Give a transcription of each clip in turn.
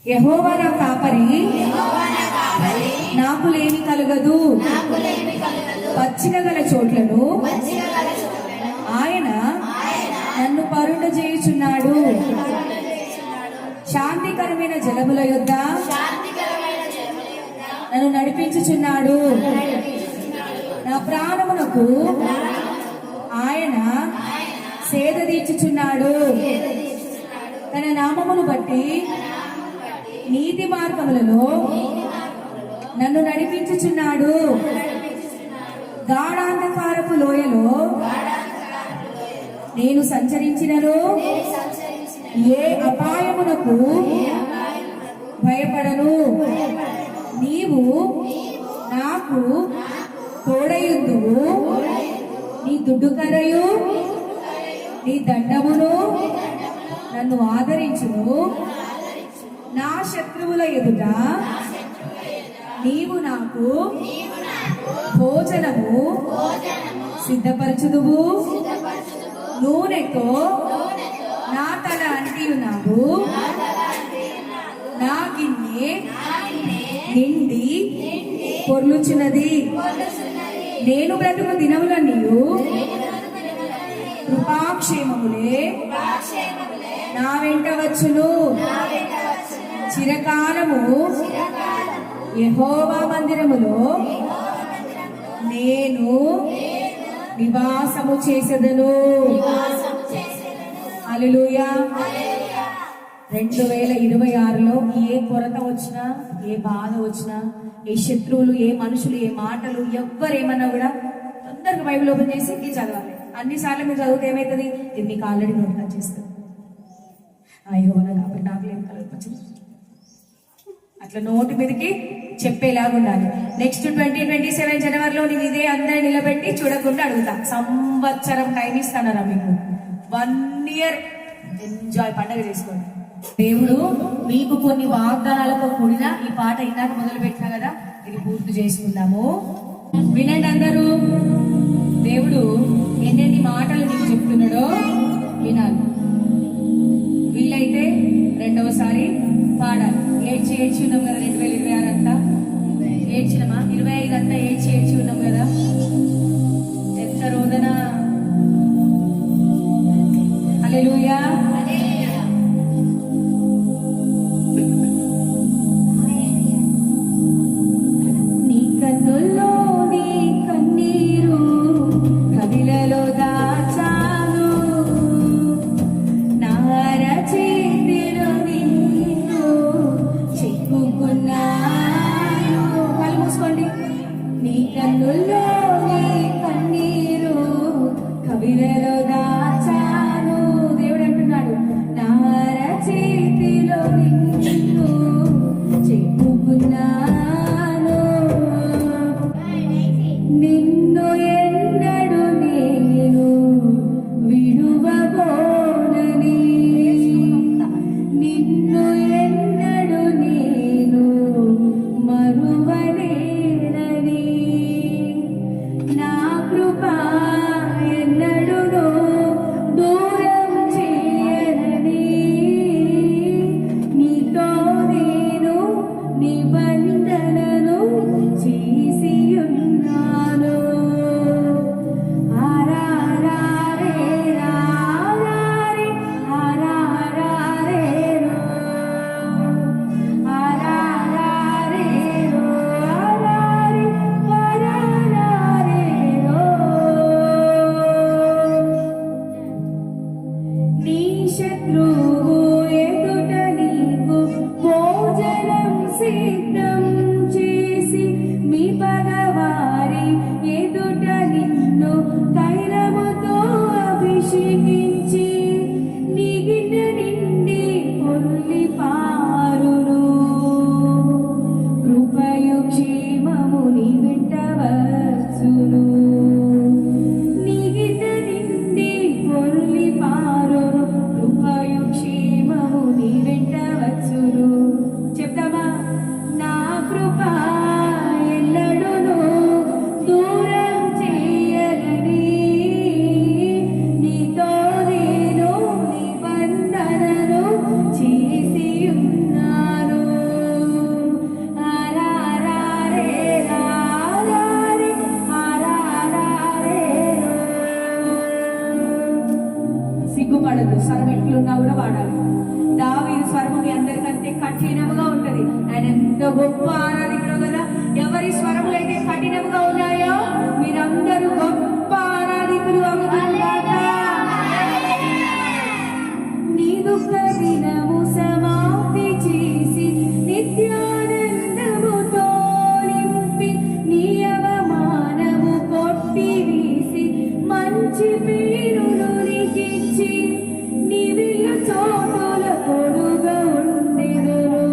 యెహోవా నా కాపరి, నాకు లేమి కలుగదు. పచ్చిక గల చోట్లను ఆయన నన్ను పరుండ చేయుచున్నాడు. శాంతికరమైన జలముల యొద్ద నన్ను నడిపించుచున్నాడు. నా ప్రాణమునకు ఆయన సేద తీర్చుచున్నాడు. తన నామమును బట్టి నీతి మార్గములలో నన్ను నడిపించుచున్నాడు. గాఢాంధకారపు లోయలో నేను సంచరించినను ఏ అపాయమునకు భయపడను. నీవు నాకు తోడయుందువు. నీ దుడ్డుకరయు నీ దండమును నన్ను ఆదరించును. నా శత్రువుల ఎదుట నీవు నాకు భోజనము సిద్ధపరచుదువు. నూనెతో నా తల అంటి ఉన్నావు. నా గిన్నె నిండి పొర్లుచున్నది. నేను బ్రతుకు దినములన్నీయు కృపాక్షేమములే నా వెంట వచ్చును. చిరకాలము యెహోవా మందిరములో నేను నివాసము చేసేదను. హల్లెలూయా. 2026లో ఏ కొరత వచ్చినా, ఏ బాధ వచ్చినా, ఏ శత్రువులు, ఏ మనుషులు, ఏ మాటలు, ఎవ్వరేమన్నా కూడా తొందరగా బైబిల్ ఓపెన్ చేసి ఇది చదవాలి. అన్నిసార్లు మీరు చదివితే ఏమవుతుంది? ఇది మీకు ఆల్రెడీ నోట్ చేస్తుంది. అయ్యో కాబట్టి నాకు ఏం కలగచ్చు, అట్లా నోటి మీదకి చెప్పేలాగా ఉండాలి. నెక్స్ట్ 2027 జనవరిలో నేను ఇదే అందరిని నిలబెట్టి చూడకుండా అడుగుతా. సంవత్సరం టైం ఇస్తానరా మీకు. 1 year ఎంజాయ్, పండగ చేసుకోండి. దేవుడు మీకు కొన్ని వాగ్దానాలతో కూడిన ఈ పాట ఇందాక మొదలు పెట్టినా కదా, ఇది పూర్తి చేసుకుందాము. వినండి అందరూ. దేవుడు ఎన్నెన్ని మాటలు నీకు చెప్తున్నాడో వినాలి. వీలైతే రెండవసారి పాడాలి. ఏడ్చి ఉన్నాం కదా 2026 అంతా ఏడ్చినమా? 25 అంతా ఏడ్చి ఉన్నాం కదా. ఎంత రోదన. హల్లెలూయా. నీ కన్నుల్లో నీ కన్నీరు కవిలలో దాచాను. నా రచేతిలో నిన్ను గొప్ప ఆరాధికుడు కదా. ఎవరి స్వరములు అయితే కఠినముగా ఉన్నాయో మీరందరూ గొప్ప ఆరాధికులు అవుతారు. నీ దుఃఖ దినము సమాప్తి చేసి నిత్యానందముతో నింపి నీ అవమానము కొట్టివేసి మంచి పేరును నీకిచ్చి నీ విల్లు చోటుల తోడుగా ఉండెదను.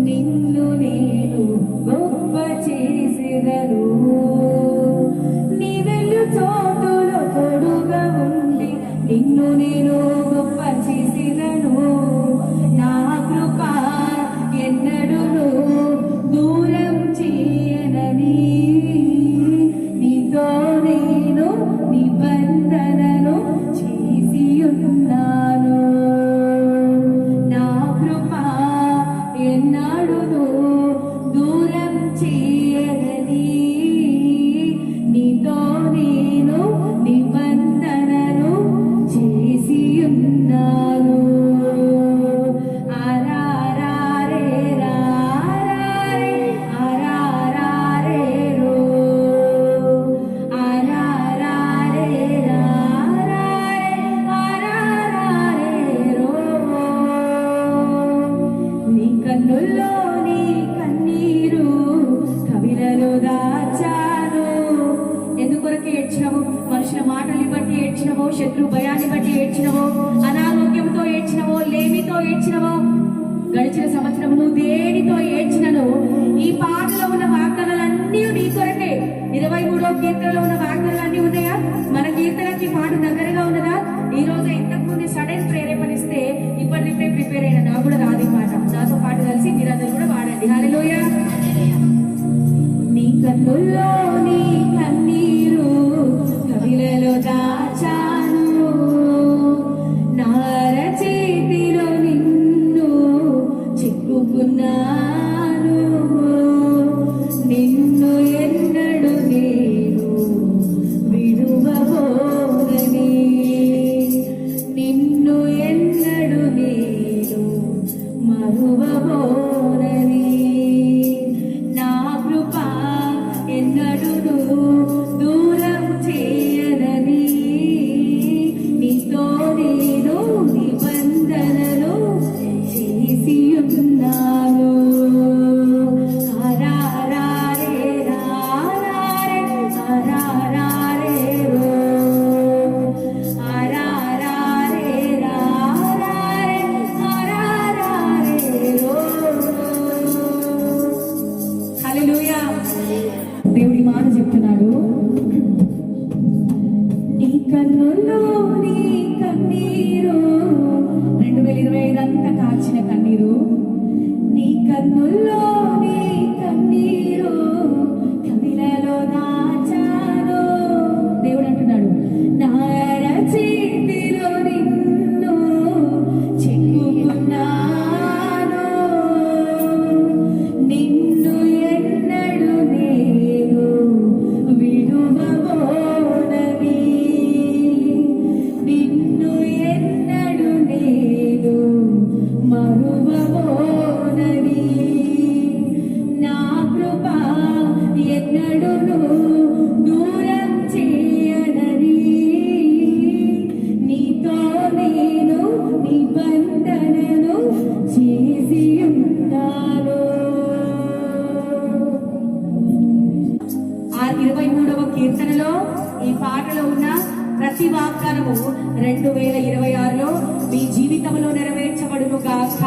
నిన్ను నేను గొప్ప చేసెదను. నీ విల్లు చోటుల తోడుగా ఉండి నిన్ను నేను గొప్ప చేసెదను. నా కృప ఎన్నడూను దూరం చేయనని నీతో నేను నిబంధనను చేసి ఉన్నాను. నా కృప ఎన్నడూను దూరం చేయనని నీతో నేను నిబంధనను చేసి ఉన్నాను. ఆరారే రారే ఆరారే రో ఆరారే రారే ఆరారే రో. నీ కన్నుల్లో నీ కన్నీరు కవిలలో దాచాను. ఎందుకొరకు ఏడ్చినవు? మనుషుల మాటల్ని బట్టి ఏడ్చినవో, శత్రు భయాన్ని బట్టి ఏడ్చినవో, అనారోగ్యంతో ఏడ్చినవో, లేమితో ఏడ్చినవో, గడిచిన సంవత్సరం నువ్వు దేనితో ఏడ్చినను ఈ పాటలో ఉన్న వాగ్దానాలన్నీ నీ కొరకే. 23వ కీర్తనలో ఉన్న వాగ్దానాలన్నీ ఉన్నాయా? మన కీర్తనకి పాట దగ్గరగా ఉన్నదా? ఈ రోజు ఇంతకుముందు సడన్ ప్రేరేపణిస్తే ఇప్పటికే ప్రిపేర్ అయిన నాకు కూడా రాదు ఈ పాట. నాతో పాటు కలిసి మీరందరూ కూడా పాడండి. హల్లెలూయా. నీ కన్నుల్లో నీ కన్నీరు కవిలలో దాచాను. నా చేతిలో నిన్ను చిక్కుకున్నాను. నిన్ను ఎన్నడు నేను విడువబోనని. నిన్ను ఎన్నడు నేను మరువబోనని. నా కృప ఎన్నడూను దూరం చేయనని నీతో నేను నిబంధనలు చేసి ఉన్నాను. ఆరారే రారే ఆరారే రో ఆరారే రారే ఆరారే రో. హల్లెలూయా. దేవుడి మాట చెప్తున్నాడు. నీ కన్నుల్లో నీ కన్నీరు 2025 అంతా కాచిన కన్నీరు. నీ కన్నుల్లో నీ కన్నీరు కవిలలో దాచాను. దేవుడు అంటున్నాడు, నా చేతిలో నిన్ను చిక్కుకున్నాను. నిన్ను ఎన్నడు నేను విడువబోనని. నిన్ను ఎన్నడు నేను మరువబోనని. నా కృప ఎన్నడూను దూరం చేయనని నీతో నేను నిబంధనను చేసి ఉన్నాను. 23వ కీర్తనలో ఈ పాటలో ఉన్న ప్రతి వాగ్దానము 2026లో మీ జీవితంలో నెరవేర్చబడును గాక.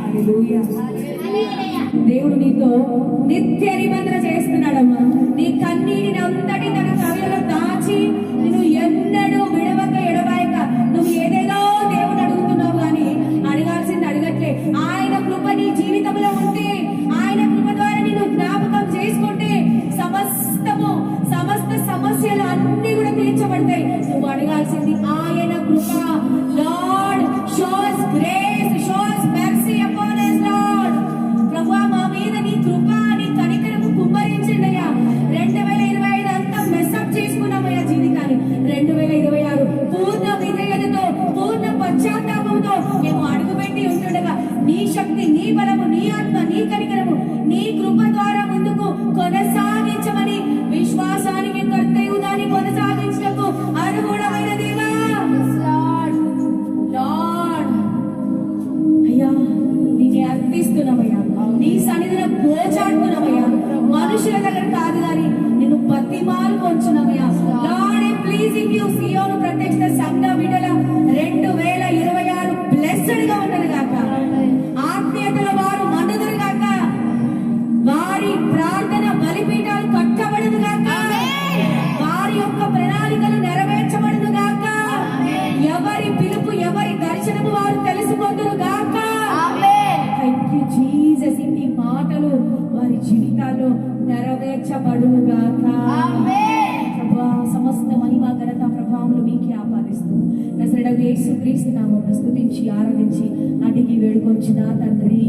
హల్లెలూయా. దేవుడు నీతో నిత్య నిబంధన చేస్తున్నాడమ్మా. నీ కన్నీటిని అంతటి తన కవిలో దాచి నిన్ను ఎన్నడూ విడవక ఎడబాయక నువ్వు ఏదేదో దేవుడు అడుగుతున్నావు కానీ అడగాల్సింది అడగట్లే. ఆయన కృప నీ జీవితంలో ఉంటే, ఆయన కృప ద్వారా నిన్ను జ్ఞాపకం చేసుకుంటే సమస్త సమస్యలు అన్ని కూడా తీర్చబడతాయి. నువ్వు అడగాల్సింది ఆయన కృప. Lord shows grace, shows mercy upon us lord. ప్రభువా మా మీద నీ కృప నీ కనికరము కుమ్మరించండి అయ్యా. 2025 అంతా మెస్అప్ చేసుకున్నామయ్యా జీవితాన్ని. 2026 పూర్ణ విధేయతతో పూర్ణ పశ్చాత్తాపంతో మేము అడుగుపెట్టి ఉంటుండగా శక్తి, నీ బలము, నీ ఆత్మ, నీ కనికరము, నీ కృప ద్వారా ముందుకు కొనసాగించమని, విశ్వాసానికి కర్తయు దాన్ని కొనసాగించటకు అనుగుణమైన దేవా లార్డ్ అయ్యా నీకే అర్పిస్తున్నామయ్యా, నీ సన్నిధిలో గోచాడుతున్నామయ్యా, మనుషుల దగ్గర కాదు గాని నిన్ను బతిమాలు కొంచున్నామయ్యా. Lord I pleasing you. Zion ప్రత్యక్ష సంఘ బిడ్డల 2026 బ్లెస్డ్ గా ఉండదు గాక, ఆత్మీయతల వారు మనుదురు గాక, వారి ప్రార్థన బలిపీఠాలు కట్టబడును గాక, వారి యొక్క ప్రణాళికలు నెరవేర్చబడును గాక, ఎవరి పిలుపు ఎవరి దర్శనము వారు తెలుసుకొందురు గాక. Thank you Jesus. ఇన్ని మాటలు వారి జీవితాల్లో నెరవేర్చబడును గాక. ప్రభువా, సమస్త మహిమ ఘనత ప్రభావములు మీకే ఆపాదిస్తూ నజరేయుడైన యేసుక్రీస్తు నామమున స్తుతించి ఆరాధించి అడిగి వేడుకొంచున్నా తండ్రి.